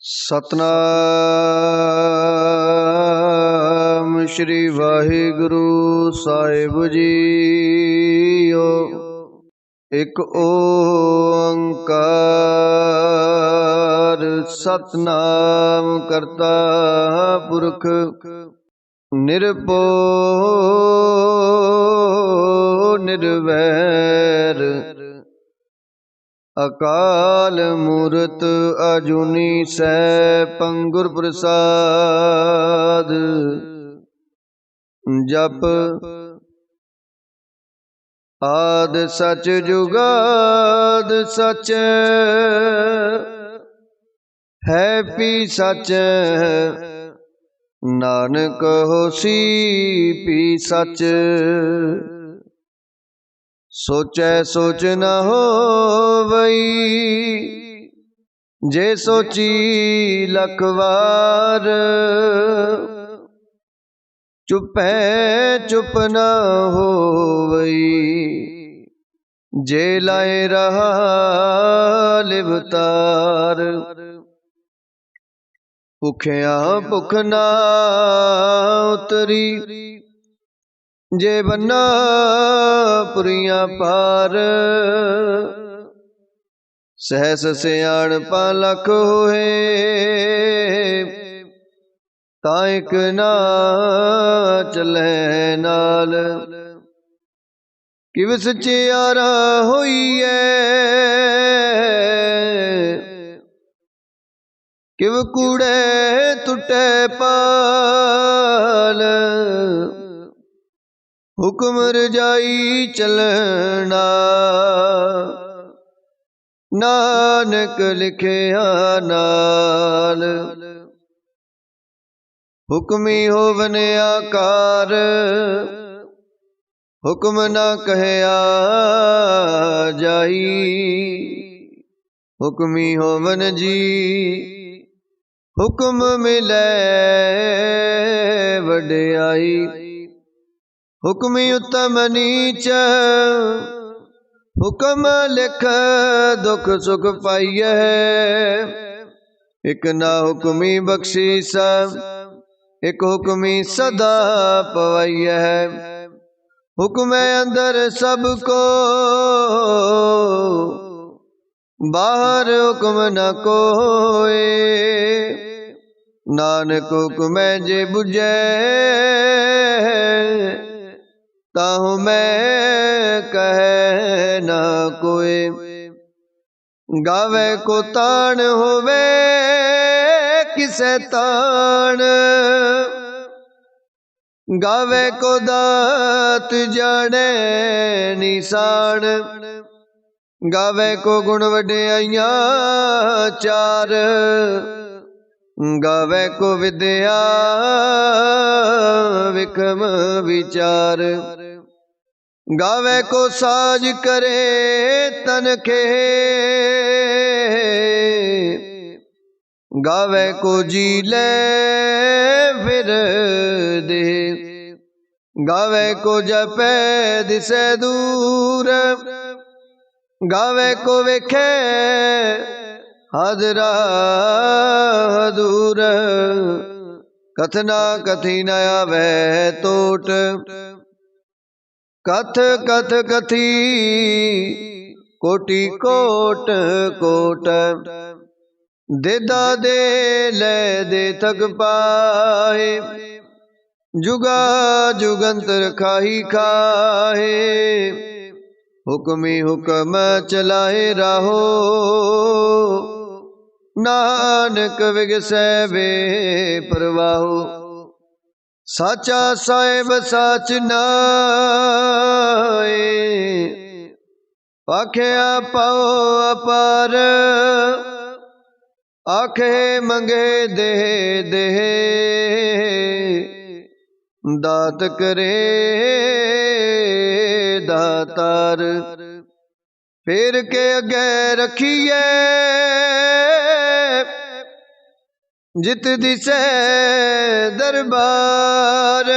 सतनाम श्री वाहिगुरु साहिब जीओ। एक ओंकार सतनाम करता पुरख निर्भो निर्वैर अकाल मूरत अजूनी सैभं गुर प्रसाद। जप आद सच जुगाद सच है पी सच नानक होसी पी सच। सोचै सोच न होवई जे सोची लख वार। चुपै चुप न होवई जे लाए रहा लिवतार। भुखिया भुख ना उतरी जे बन्ना पुरिया पार। सहस सियाणपा लख होए ताइक ना चलै नाल। किव सचियारा होईए किव कूड़े टुटे पाल। हुक्म रजाई चलना नानक लिखिया नाल। हुक्मी होवन आकार हुक्म ना कहया जाई। हुक्मी होवन जी हुक्म मिलै वड्याई। हुक्मी उत्तम नीच हुक्म लिख दुख सुख पाइए। एक ना हुक्मी बख्शीस एक हुक्मी सदा पवाइए। हुक्म अंदर सबको बाहर हुक्म न कोई। नानक हुक्म जे बुझे ताहु मैं कहे न कोई। गावे को तान होवे किसे तान गावे को दात जाने निशान। गावे को गुण वड्याइयां चार गावे को विद्या विक्रम विचार। गावे को साज करे तन के गावे को जी ले फिर दे। गावे को जपे दिसे दूर गावे को वेखे हाजरा दूर। कथना कथी न आवे टोट कथ कथ कथी कोटि कोट कोट। देदा दे ले दे थक पाए जुगा जुगंतर खाही खाए। हुक्मी हुक्म चलाए राहो नानक विगसै वे परवाहो। साचा साहेब साच नाए पाखिया पाओ अपार। आखे मंगे दे दे दात करे दातार। फेर के अगे रखिए जित दिसे दरबार।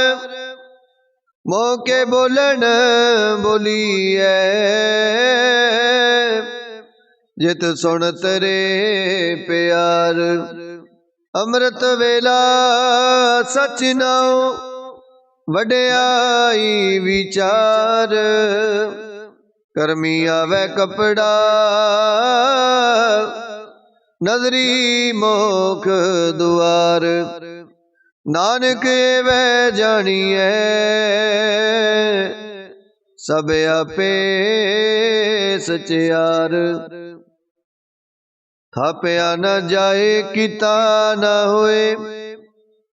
मौके बोलन बोलिए जित सुन तेरे प्यार। अमृत वेला सच नाओ वड्याई विचार। करमी आवे कपड़ा नजरी मोख दुआर। नानक वह जानिए सब आपे सचियार। थापिया न जाए किता न होए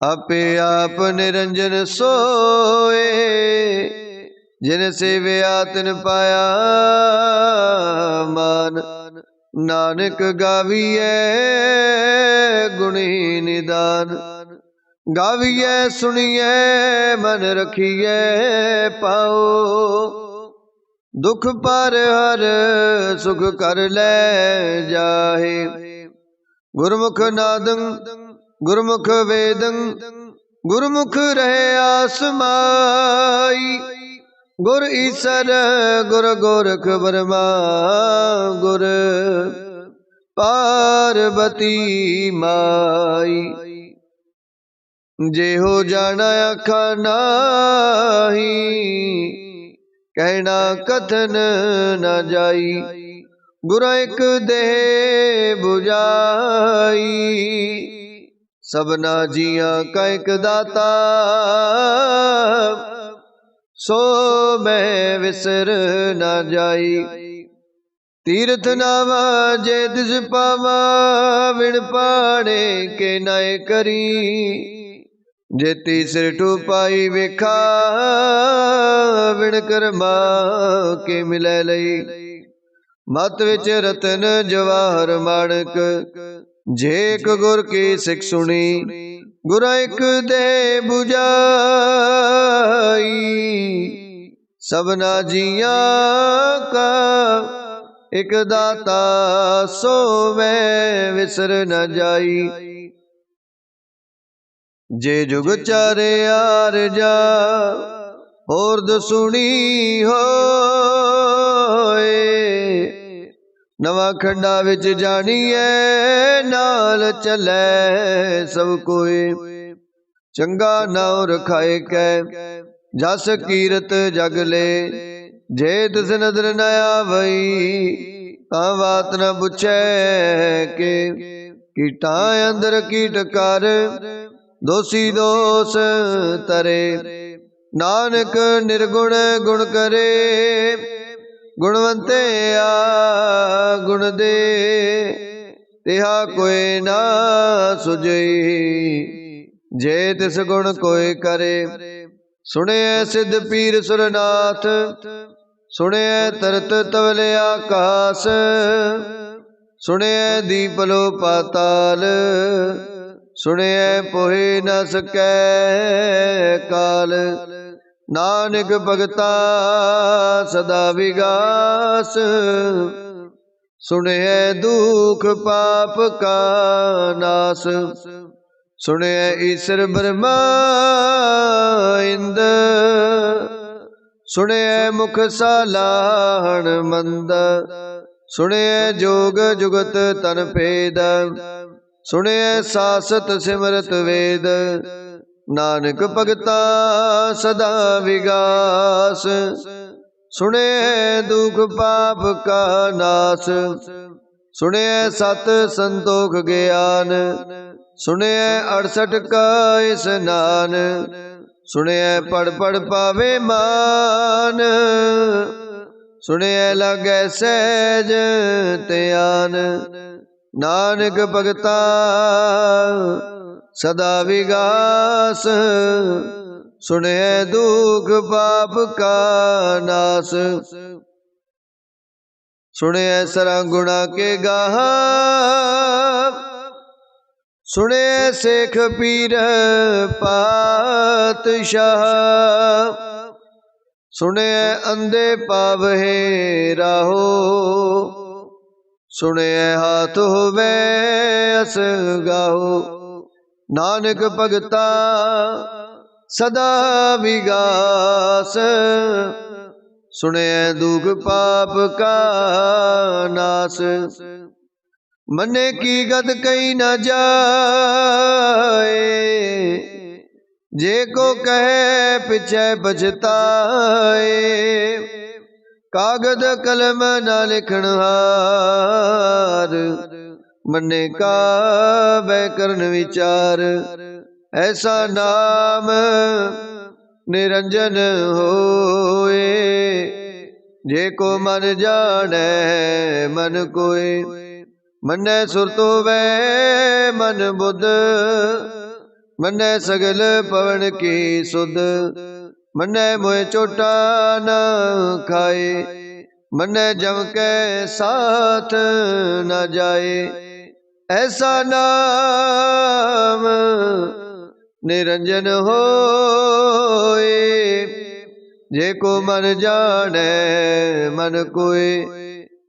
आपे आप निरंजन सोए। जिन सेविया तिन पाया मान। नानक गाविए गुणी निदान। गाविए सुनिए मन रखिए पाओ। दुख पर हर सुख कर ले जाहे। गुरमुख नादं गुरमुख वेदं गुरमुख रहे आसमाई। गुर ईसर गुर गोरख बर्मा गुर पार्वती माई। जे हो जाना आखा नाही कहना कथन न जाई। गुर एक देह बुझाई सबना जिया का एक दाता। सो मैं विसर न जाई। तीर्थ नावा जे दिस पावा विण पाने के नय करी। जे तीसर टूपाई वेखा विण कर्मा के मिलै लई। मत विच रतन जवाहर माणक जेक गुर की सिख सुनी। गुर एक दे बुझाई सबना जिया का एक दाता। सो मैं विसर न जाई। जे जुग चारे यार जा होरद सुनी होए। नवा खंडा विच जानिए नाल चले सब कोई। चंगा नाम रखाए कै जस कीरत जग ले। जे तिस नदर न आवई तां बात न पुछे के। कीटा अंदर कीट कर दोषी दोष तरे। नानक निर्गुण गुण करे गुणवंते आ गुण दे। तिहा कोई ना सुझई जे तिस गुण कोई करे। सुने सिद्ध पीर सुरनाथ सुने तरत तवले आकाश। सुने दीपलो पाताल सुने पोहे न सकै काल। नानक भगता सदा विगास सुने दुख पाप का नास। सुने ईश्वर ब्रह्मा इंद सुने मुख सालाहण मंद। सुने जोग जुगत तन भेद सुने सासत सिमरत वेद। नानक भगता सदा विगास सुने दुख पाप का नास। सुने सत संतोख ज्ञान सुने 68 का स्नान। सुने पढ़ पढ़ पावे मान सुने लगे सहज त्यान। नानक भगता सदा विगास सुने दुख पाप का नास। सुने सरा गुणा के गाहा सुने शेख पीर पातशाह। सुने अंधे पावहे राहो सुने हाथ होवे अस गाहो। नानक भगता सदा विगास सुने दुख पाप का नाश। मने की गत कहीं न जाए, जे को कहे पिछे पछताए। कागद कलम ना लिखण हार, मने का बैकरण विचार। ऐसा नाम निरंजन होए, जे को मन जाने मन कोय। मनै सुरत होवे मन बुध, मनै सगल पवन की सुध। मनै मोह चोटा न खाए, मनै जम के साथ न जाए। ऐसा नाम निरंजन होए, जे को मन जाने मन कोय।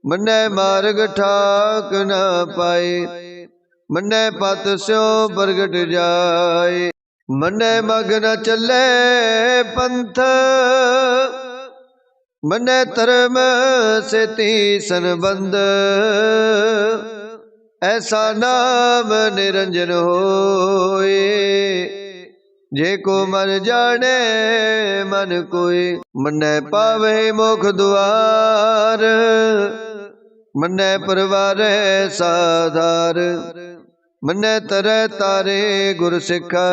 मनै मार्ग ठाक न पाए, मनै पत स्यों प्रगट जाए। मनै मग न चले पंथ, मनै धर्म सेती संबंध। ऐसा नाम निरंजन होए, जे को मन जाने मन कोय। मनै पावे मोख दुआर, मनै परवारे साधार। मनै तरह तारे गुर सिखा,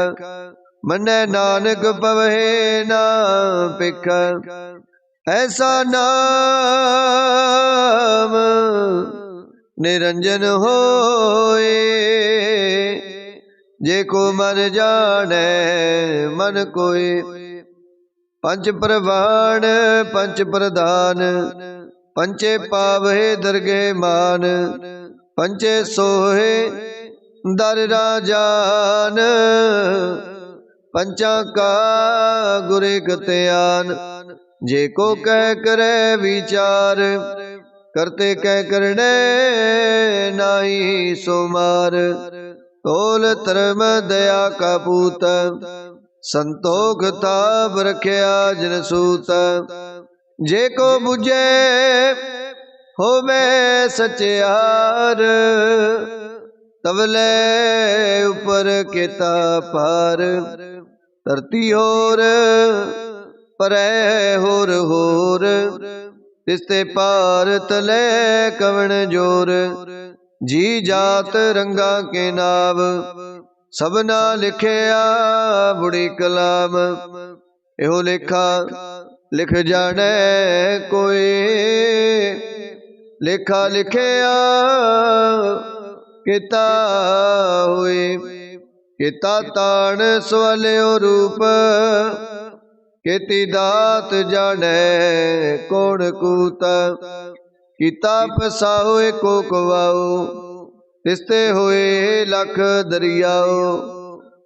मनै नानक पवहे ना पिखा। ऐसा नाम निरंजन होए, जे को मन जाने मन कोय। पंच प्रवाण पंच प्रधान, पंचे पावहे दरगे मान। पंचे सोहे दर राजान, पंचा का गुरे कत्यान। जे को कह करे विचार, करते कह करने नाई सोमार। तोल धर्म दया का पूत, संतोख ताप रखया जन सूत। जे को बुझे होवे सचियार, तवले ऊपर केता पार। धरती होर परै होर होर, तिसते पार तले कवण जोर। जी जात रंगा के नाव, सबना लिखया बुढ़ी कलाम। एहो लेखा लिख जाने कोई, लेखा लिखया किता हुए। किता ताण सवाल्यो रूप, केती दात जाने कौन कूत। किता फसाओ को कवाओ, तिसते होए लख दरियाओ।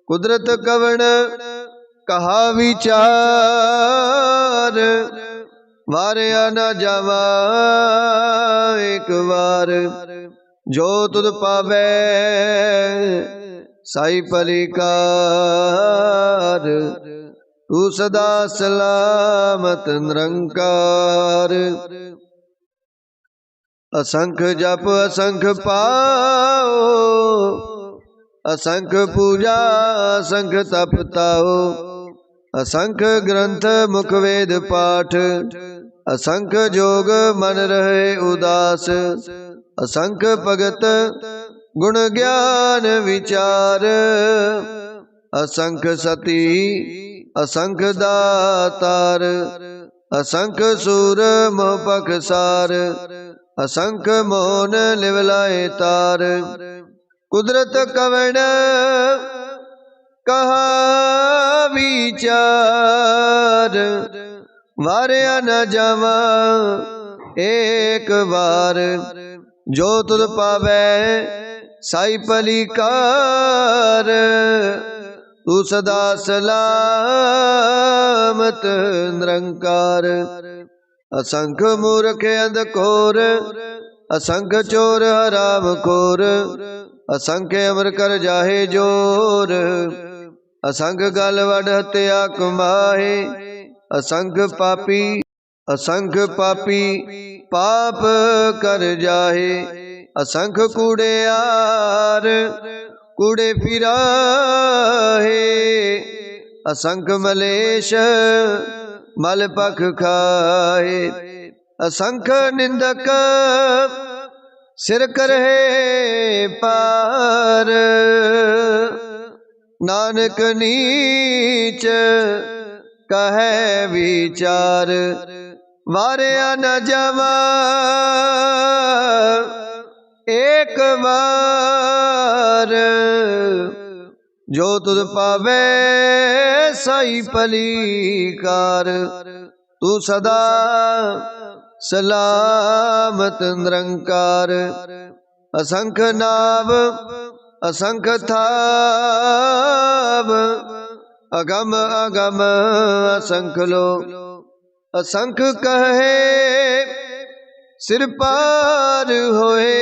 कुदरत कवण कहा विचार, वारिया न जावा एक बार। जो तुद पावे साई पलिकार, तू सदा सलामत निरंकार। असंख जप असंख पाओ, असंख पूजा असंख तप ताओ। असंख ग्रंथ मुख वेद पाठ, असंख जोग मन रहे उदास। असंख भगत गुण ज्ञान विचार, असंख सती असंख दातार। असंख सूर मोह पखसार, असंख मोहन लिवलाए तार। कुदरत कवण कहा विचार, वारिया न जावा एक बार। जो तुद पावे साई पलिकार, तू सदा सलामत निरंकार। असंख मूर्ख अंधकोर, असंख चोर हराम खोर। असंख्य अमर कर जाहे जोर, असंख गल वड हत्या कमाहे। असंख पापी असंख पापी पाप कर जाहे, असंख कूड़ेयार कूड़े फिराहे, असंख मलेश मल पख खाए, असंख निंदक सिर करहे पार, नानक नीच कहे विचार, वारिया न जावा एक बार, जो तुध पावे साई पलीकार, तू सदा सलामत निरंकार, असंख नाव असंख थाव, अगम अगम असंख लो, असंख कहे सिर पार होए,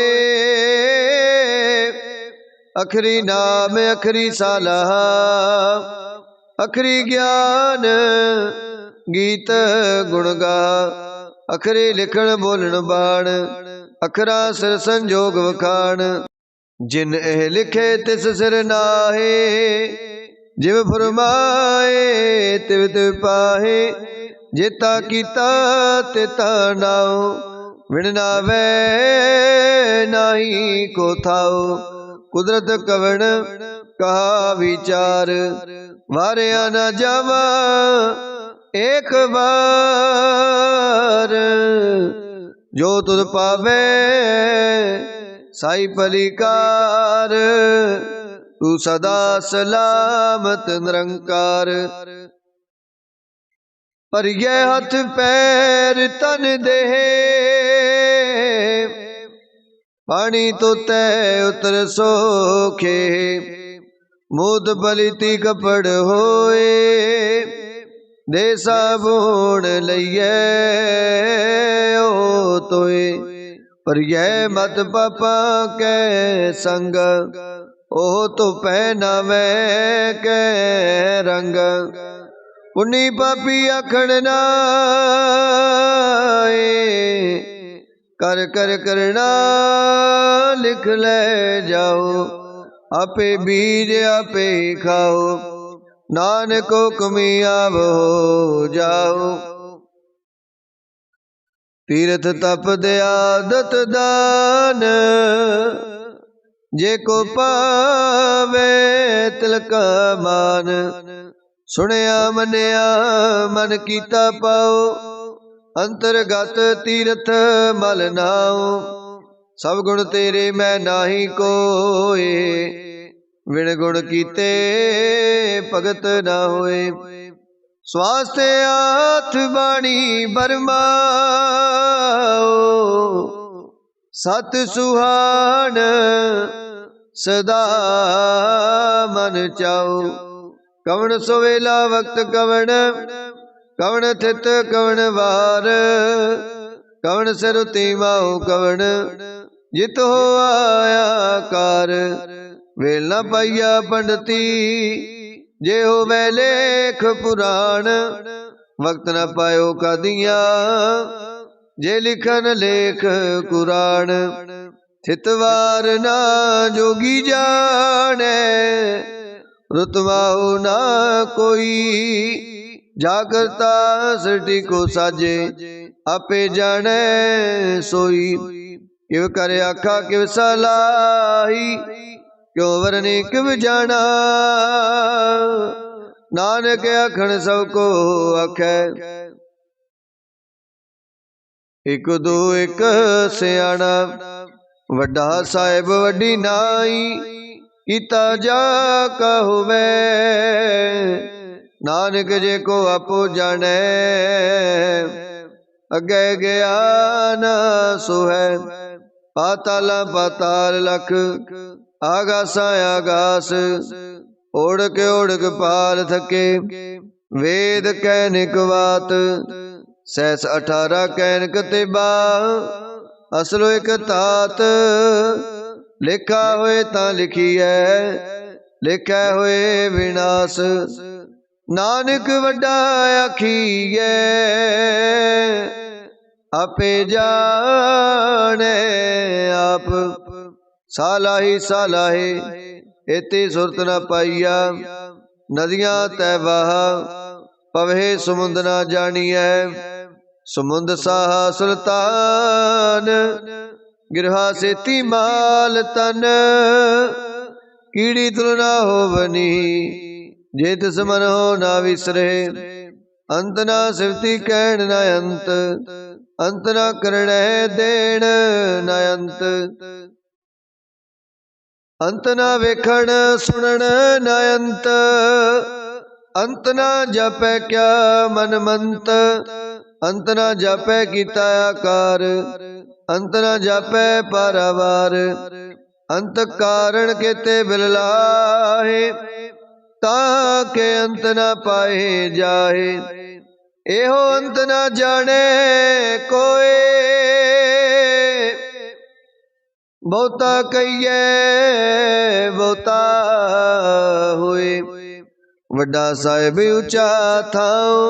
अखरी नाम अखरी सालह, अखरी ज्ञान गीत गुण गा, अखरे लिखण बोलण बाण, अखरा सिर संजोग वखाण, जिन एह लिखे तिस सिर नाहे, जिव फरमाए तिव तिव पाहे, जेता कीता तेता नाओ, विण नावे नाही को थाओ, कुदरत कवण कहा विचार, वारिया न जावा एक बार, जो तुध पावे साई पलीकार, तू सदा सलामत निरंकार, पर यह हथ पैर तन देह, पानी तो तय उतर सोखे, मूद बलिती कपड़ होए, दे साबुन लइए ओ तोए, पर यह मत पापा के संग, ओ तो पहनावे के रंग, पुनी पापी आखण नाए, कर कर करना लिख ले जाओ, आपे बीज आपे खाओ, नानक हुक्मियाब हो जाओ, तीर्थ तप दयादत दान, जे को पावे तिलका मान, सुनिया मनिया मन कीता पाओ, अंतरगत तीर्थ मल नाओ, सब गुण तेरे मैं नाही कोए, विण गुण कीते भगत न होए, स्वास्थ्य आठ बाणी बरमाओ, सत सुहान सदा मन चाओ, कवण सुवेला वक्त कवण, कवण थित कवण वार, कवण सिरुति माओ कवण, जित हो आया कार, वेल न पाइया पंडती जे हो वै लेख पुराण, वक्त न पायो कादिया जे लिखन लेख कुरान, थितवार ना जोगी जाने, रुतवाओ ना कोई, जागरता सृष्टि को साजे, आपे जाने सोई, किव करे आखा किव सलाही, क्यों वरने किव जाना, नानक आखण सबको आखे, एक दो एक सियाणा, वड्डा साहिब वड्डी नाई, कीता जा कहुवे, नानक जे को आपो जाने, अगे गया न सोहै, पाताला पाताल लख, आगासा आगास, ओढ़ के पाल थके, वेद कैनिक वात, सहस 18 कैनक तिबा, असलो एक तात, लिखा होए ता लिखी है, लिखा होए विनाश, नानक वड्डा आखिए आपे जाने आप। सालाही सालाहे एते सुरत न पाइया नदियां तै बहा पवे समुंद न जानिए। समुंद साहा सुल्तान गिरहा सेती माल तन कीड़ी तुलना होवनी जे तिस मन हो ना विसरे। अंत ना सिवती कहण न अंत अंत ना करण देण न अंत। अंत ना वेखण सुनण न अंत अंत ना जापै क्या मन मंत। अंत ना जापै कीता आकार अंत ना जापै पारावार। अंत कारण केते बिललाहे ताके अंत ना पाए जाहे। एहो अंत ना जाने कोई बहुता कहिए बहुता होए। वड्डा साहिब ऊंचा थाओ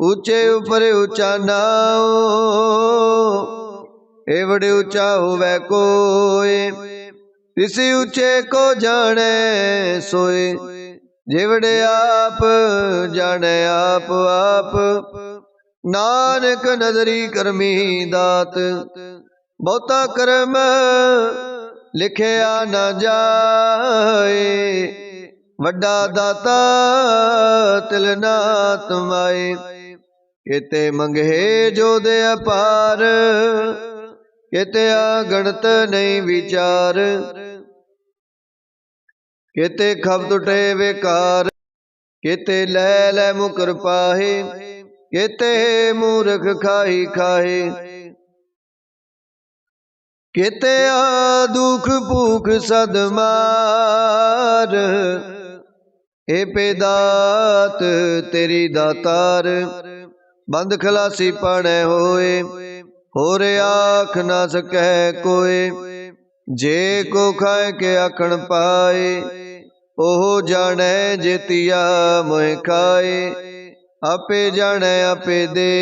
ऊंचे ऊपर ऊंचा नाओ। ए बड़े ऊंचा होवे कोई किसी ऊंचे को जाने सोए। जेवड़े आप जाने आप आप नानक नजरी करमी दात। बहुता कर्म लिखिया न जाए वड्डा दाता तिल ना तुमाए। केते मंगे जो दे अपार केते गणत नहीं विचार। केते खब टुटे बेकार केते लै लै मुकर पाहे। केते मूर्ख खाही खाहे केते दुख भूख सद मार। हे पेदात तेरी दातार बंद खलासी पाने होए। होर आख ना सकै कोई जे को खाए के आखण पाए। ओह जाने जेतिया मोह खाए आपे जाने आपे दे।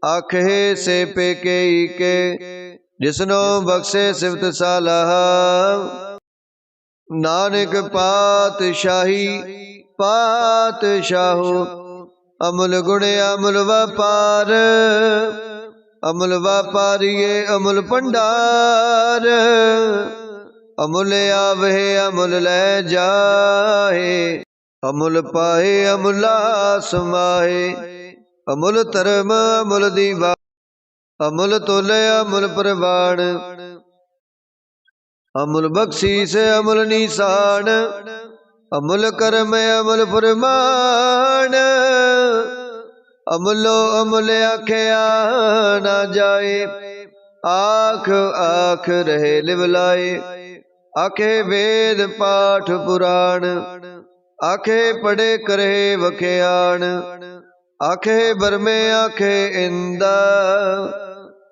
आखे से पे के जिसनो बख्शे सिफत सालाह। नानक पातशाही पातशाहो अमुल गुण अमुल व्यापार। अमुल व्यापारिये अमुल भंडार अमुल आवे अमुल ले जाए। अमुल पाए अमुला समाए अमुल धर्म अमुल दीवा अमुल तोले अमुल प्रवाण। अमुल बख्शीस अमुल निशान अमुल कर्म अमुल फरमान। अमुलो अमुल आख्या ना जाए आख आख रहे लिवलाए। आखे वेद पाठ पुराण आखे पढ़े करे वख्याण। आखे बरमे आखे इंदा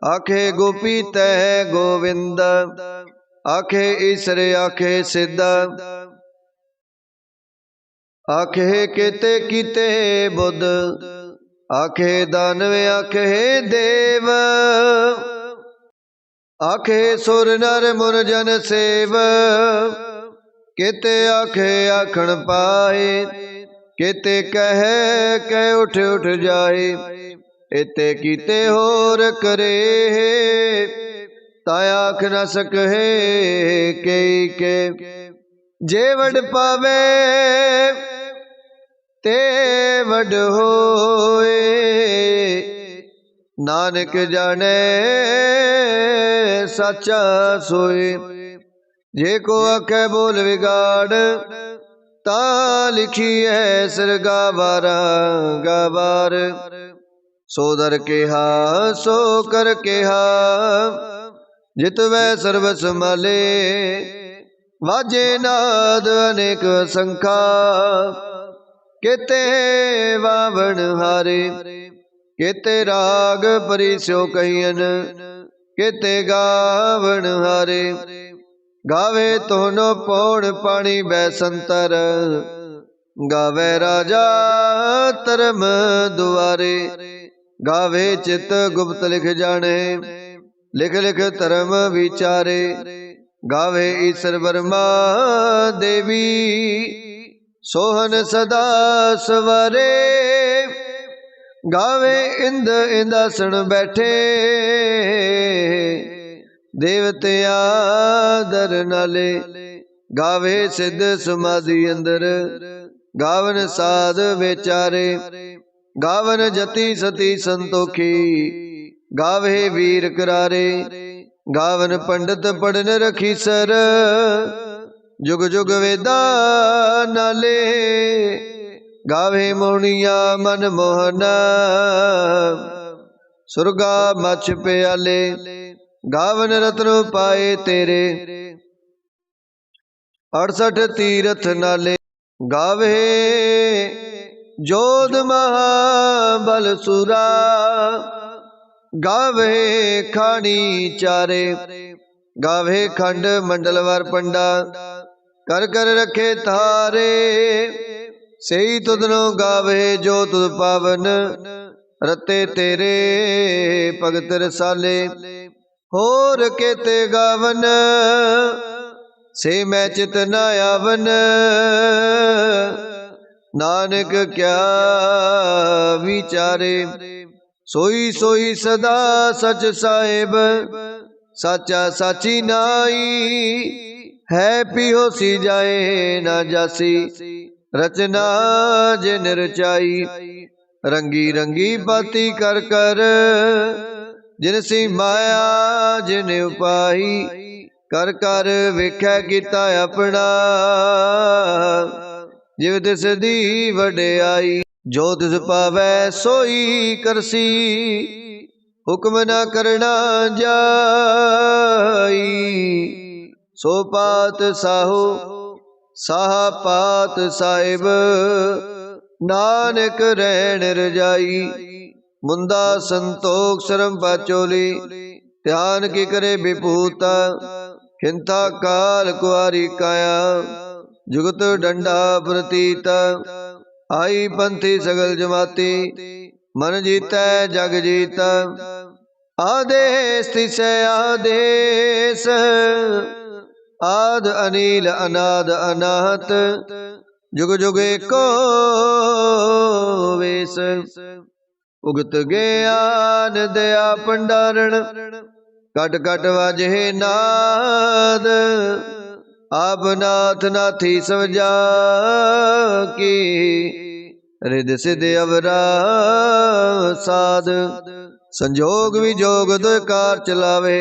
आखे गोपी तह गोविंद। आखे ईसर आखे सिद्ध आखे केते कीते बुद्ध। आखे दानव आखे देव आखे सुर नर मुर जन सेव। केते आखे आखण पाए केते कह उठ उठ जाए। एते कीते होर करे ताया आख न सके के जे वड पावे ते वड होए। नानक जाने सच्चा सोए। जे को आखे बोल बिगाड़ ता लिखी है सिर गावारा गावार। सो दर केहा सो कर केहा जित वै सर्व संभाले। वाजे नाद अनेक संखा केते वावण हारे। केते राग परिस्यो कहियन केते गावण हारे। गावे तोनो पौण पानी बैसंतर गावे राजा धर्म दुआरे। गावे चित गुप्त लिख जाने, लिख लिख धर्म विचारे। गावे ईश्वर ब्रह्मा देवी, सोहन सदा सवारे। गावे इंद इंदासन बैठे, देवतिया दर नाले। गावे सिद्ध समाधि अंदर, गावन साध विचारे। गावन जति सती संतोखी, गावे वीर करारे। गावन पंडित पढ़न रखी सर, जुग जुग वेदा नाले। गावे मोहनिया मन मोहना, सुरगा मछ प्याले। गावन रत्न पाए तेरे, 68 तीरथ नाले। गावे जोध महाबल सुरा, गावे खानी चारे। गावे खंड मंडलवार पंडा, कर कर रखे थारे। सही तुदनो गावे जो तुद पावन, रते तेरे भगत रसाले। होर केते गावन, से मैं चित न आवन। नानक क्या विचारे, सोई सोई सदा सच साहिब। साचा साची नाई, है पियो सी जाए ना जासी। रचना जिन रचाई, रंगी रंगी बाती कर कर। जिनसी माया जिन उपाई, कर कर वेख्या कीता अपना। जिव तिस दी वडियाई, जो तिस पावै सोई करसी। हुक्म न करना जाई, सो पात साहू साहा पात साहिब। नानक रहन रजाई, मुंदा संतोख शर्म पाचोली। ध्यान की करे विभूता, खिंता काल कुआरी काया। जुगत डंडा प्रतीत, आई पंथी सगल जमाती। मन जीतै जग जीता, आदेश तिसै आदेश। आद अनिल अनाद अनाहत, जुग जुग एको वेश। उगत ज्ञान दया भंडारण, कट कट वाजे नाद। आप नाथ नाथी सब जाकी, रिद सिद्ध अवरा साध। संजोग विजोग दो कार चलावे,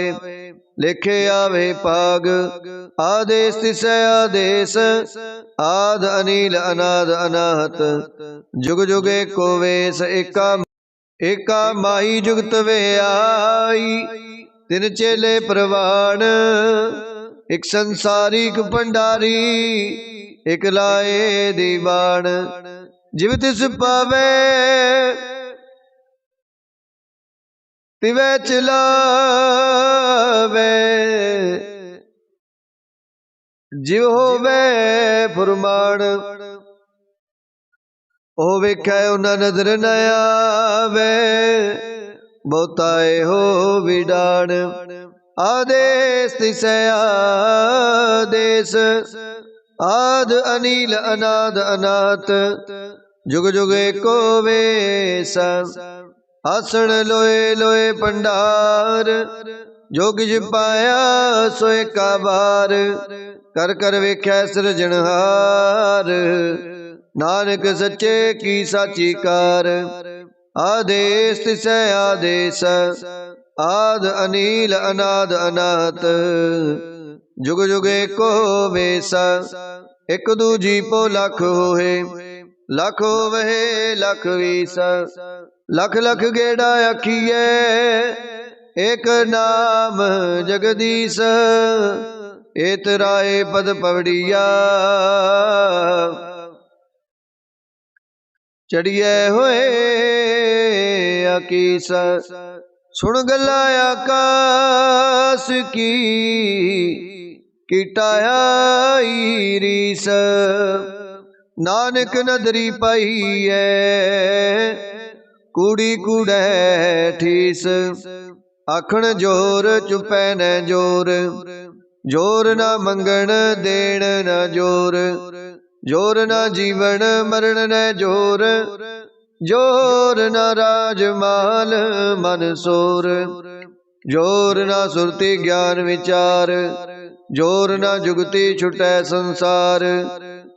लेखे आवे पाग। आदेश तिसै आदेश, आद अनिल अनाद अनाहत। जुग जुग एको वेश, एका एका माही जुगत वे आई। तिन चेले प्रवाण, एक संसारी एक भंडारी। एक लाए दीवान, जिव तिस पावे तिवै चलावे। जिव होवे फुरमान, ओ वेखै उन्हां नजर न आवे। बहुताए हो विडान, आदेश तिसै आदेश। आद अनिल अनाद अनाथ, जुग जुग एको वेश। आसन लोए लोए भंडार, जो किछ पाया सो एका बार। कर कर वेख्या सिरजनहार, नानक सच्चे की साची कार। आदेश तिसै आदेश, आद अनिल अनाद अनाथ। जुग जुग एको वेश, एक दूजी पो लख होए। लख होवे लख वीस, लख लख गेड़ा आखिए। एक नाम जगदीश, एत राय पद पवड़िया। चढ़िए होए आकीस, सुन गला आकाश की। कीटाया रीस, नानक नदरी पाईऐ कूड़ी कूड़ै ठीस। आखण जोर चुपै न जोर, जोर न मंगण देण न जोर, जोर न जीवन मरण न जोर, जोर न राज माल मन सोर, जोर न सुरति ज्ञान विचार, जोर न जुगति छुटै संसार।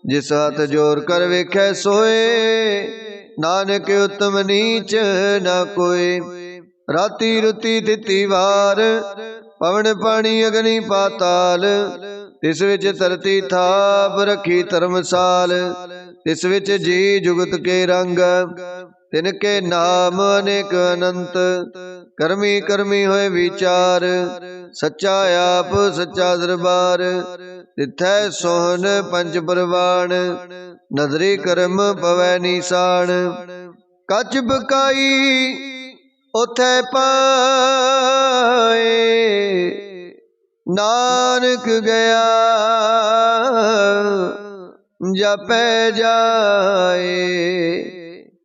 जिस हाथ जोर कर वेखै सोए, नानक उत्तम नीच न कोय। राती रुती तिथि वार, पवन पानी अग्नि पाताल, तिस विच धरती थाप रखी धर्मसाल। तिस विच जी जुगत के रंग, तिनके नाम अनेक अनंत। करमी करमी होए विचार, सच्चा आप सच्चा दरबार। तिथै सोहन पंच परवान, नदरी करम पवै निशान। कच बकाई उथै पाए, नानक गया जापै जाए।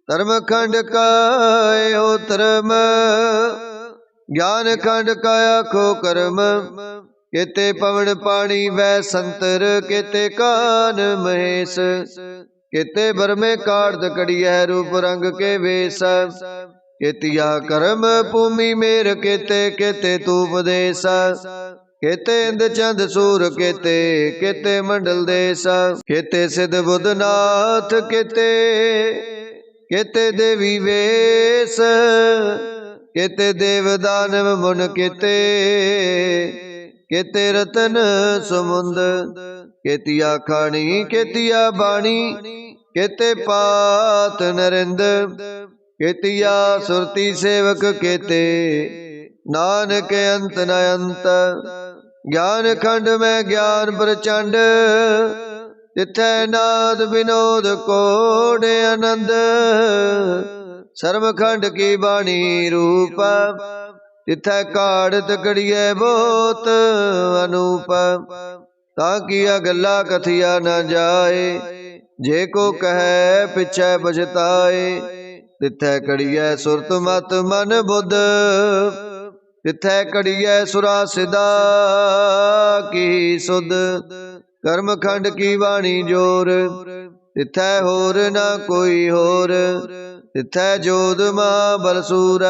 धर्म खंड काय हो धर्म, ज्ञान खंड का आखो कर्म। केते पवन पानी वै संतर, केते कान महेश। केते बरमे कार्द कड़िया रूप रंग के वेश। केतिया कर्म भूमि मेर, केते केते तूप देश। केते इंद चंद सूर, केते केते मंडल देश। केते सिद्ध बुध नाथ, केते केते देवी वेश। केते देव दानव मुन, केते केते रतन समुंद। केतिया खानी केतिया बाणी, केते पात नरिंद। केतिया सुरती सेवक, केते नानक अंत न अंत। ज्ञान खंड में ज्ञान प्रचंड, तिथै नाद विनोद कोड आनंद। सर्व खंड की बाणी रूप, तिथै काढ़त कड़िए बोत अनूप। ताकिया गल्ला कथिया न जाए, जे को कहे पिछै पछताए। तिथै कड़ियै सुरत मत मन बुध, तिथै कड़ियै सुरा सिदा की सुध। कर्म खंड की वाणी जोर, तिथै होर न कोई होर। तिथै जोध मां बलसूर,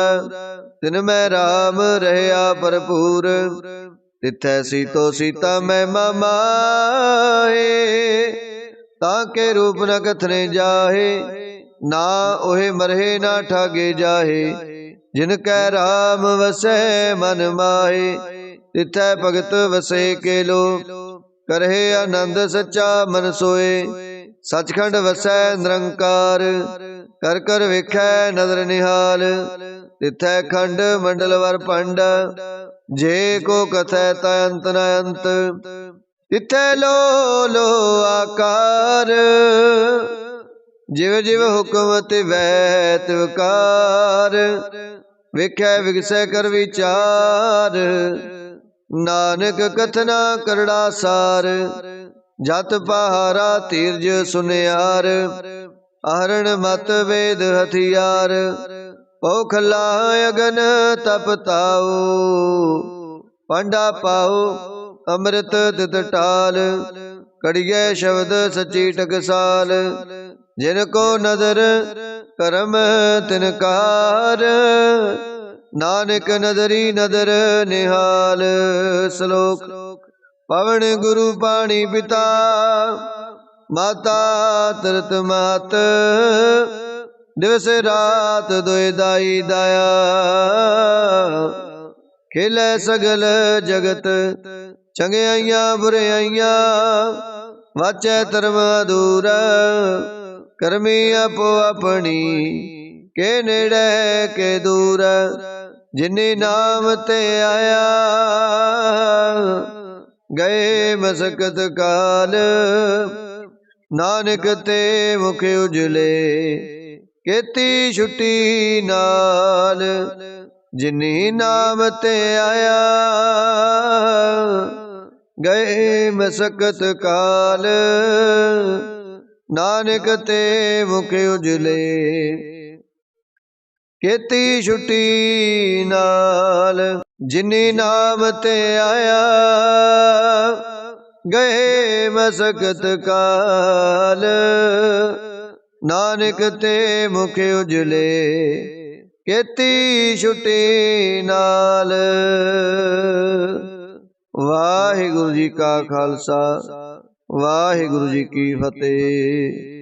तिन मैं राम रहया भरपूर। तिथै सीतो सीता महिमा माहे, ताके रूप न कथने जाहे। ना ओहे मरहे ना ठागे जाहे, जिनकै राम वसै मन माहे। तिथै भगत वसे के लो, करहे आनंद सच्चा मन सोए। सचखंड वसै निरंकार, कर कर वेखै नदर निहाल। तिथै खंड मंडल वर पंड, जे को कथै ता अंत न अंत। तिथै लो लो आकार, जिव जिव हुक्म तिवै तिवकार। वेखै विगसै कर विचार, नानक कथना करड़ा सार। जत पहारा तीरज सुनियार, आहरण मत वेद हथियार। पौखला अगन तप ताऊ, पांडा पाओ अमृत तित टाल। कड़ियै शब्द सची टकसाल, जिनको नदर करम तिनकार। नानक नदरी नदर निहाल। श्लोक। पवन गुरु पाणी पिता, माता तरत मात। दिवस रात दोय दाई दाया, खिलै सगल जगत। चंगियाइयां बुराइयां, वाचै धर्म अधूरा। करमी आपो अपनी, के नेड़े के दूर। जिनी नाम ते आया, गए मसकत काल। नानक ते मुख उजले, केती छुट्टी नाल। जिनी नाम ते आया, गए मसकत काल। ਨਾਨਕ ਤੇ ਮੁਖ ਉਜਲੇ ਕੀਤੀ ਛੁੱਟੀ ਨਾਲ। ਜਿਨੀ ਨਾਮ ਤੇ ਆਇਆ ਗਏ ਮਸਕਤ ਕਾਲ। ਨਾਨਕ ਤੇ ਮੁਖ ਉਜਲੇ ਕੀਤੀ ਛੁੱਟੀ ਨਾਲ। ਵਾਹਿਗੁਰੂ ਜੀ ਕਾ ਖਾਲਸਾ, ਵਾਹਿਗੁਰੂ ਜੀ ਕੀ ਫਤਿਹ।